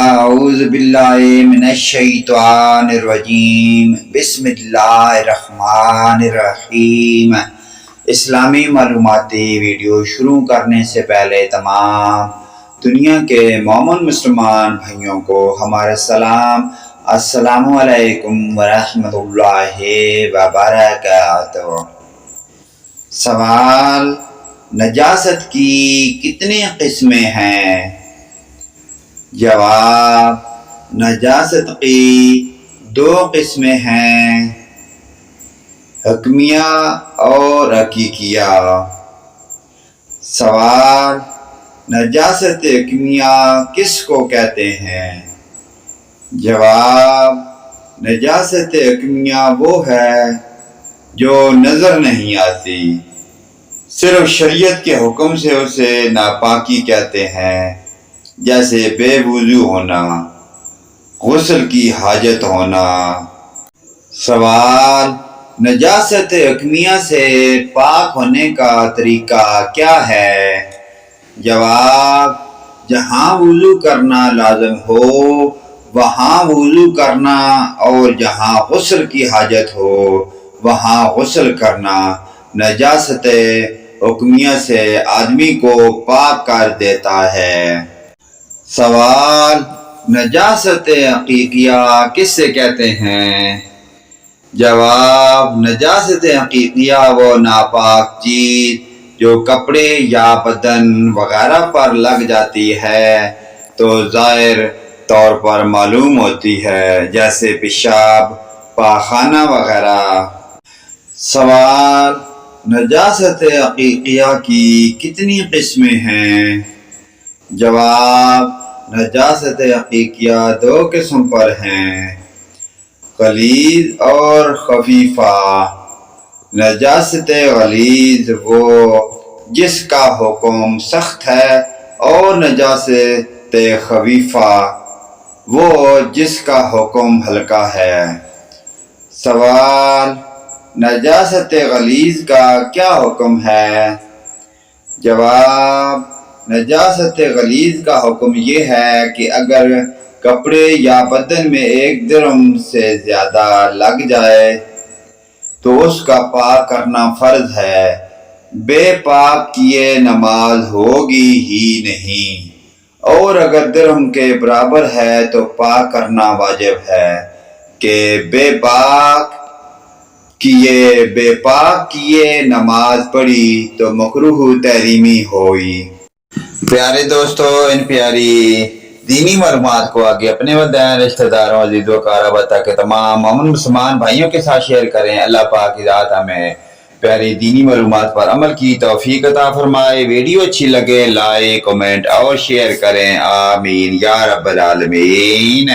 اعوذ باللہ من الشیطان الرجیم بسم اللہ الرحمن الرحیم۔ اسلامی معلوماتی ویڈیو شروع کرنے سے پہلے تمام دنیا کے مومن مسلمان بھائیوں کو ہمارا سلام، السلام علیکم ورحمۃ اللہ وبرکاتہ۔ سوال: نجاست کی کتنی قسمیں ہیں؟ جواب: نجاست کی 2 قسمیں ہیں، حکمیہ اور حقیقیہ۔ سوال: نجاست حکمیہ کس کو کہتے ہیں؟ جواب: نجاست حکمیہ وہ ہے جو نظر نہیں آتی، صرف شریعت کے حکم سے اسے ناپاکی کہتے ہیں، جیسے بے وضو ہونا، غسل کی حاجت ہونا۔ سوال: نجاست حکمیہ سے پاک ہونے کا طریقہ کیا ہے؟ جواب: جہاں وضو کرنا لازم ہو وہاں وضو کرنا، اور جہاں غسل کی حاجت ہو وہاں غسل کرنا نجاست حکمیہ سے آدمی کو پاک کر دیتا ہے۔ سوال: نجاست حقیقیہ کس سے کہتے ہیں؟ جواب: نجاست حقیقیہ وہ ناپاک چیز جو کپڑے یا بدن وغیرہ پر لگ جاتی ہے تو ظاہر طور پر معلوم ہوتی ہے، جیسے پیشاب، پاخانہ وغیرہ۔ سوال: نجاست حقیقیہ کی کتنی قسمیں ہیں؟ جواب: نجاست حقیقیہ 2 قسم پر ہیں، غلیظ اور خفیفہ۔ نجاست غلیظ وہ جس کا حکم سخت ہے، اور نجاست خفیفہ وہ جس کا حکم ہلکا ہے۔ سوال: نجاست غلیظ کا کیا حکم ہے؟ جواب: نجاست غلیظ کا حکم یہ ہے کہ اگر کپڑے یا بدن میں 1 درہم سے زیادہ لگ جائے تو اس کا پاک کرنا فرض ہے، بے پاک کیے نماز ہوگی ہی نہیں، اور اگر درہم کے برابر ہے تو پاک کرنا واجب ہے کہ بے پاک کیے نماز پڑھی تو مکروہ تحریمی ہوئی۔ پیارے دوستو، ان پیاری دینی معلومات کو آگے اپنے والدین، رشتہ داروں، عزیز و اقارب تک تمام مومن مسلمان بھائیوں کے ساتھ شیئر کریں۔ اللہ پاک کی ذات ہمیں پیاری دینی معلومات پر عمل کی توفیق عطا فرمائے۔ ویڈیو اچھی لگے لائک، کمنٹ اور شیئر کریں، آمین یا رب العالمین۔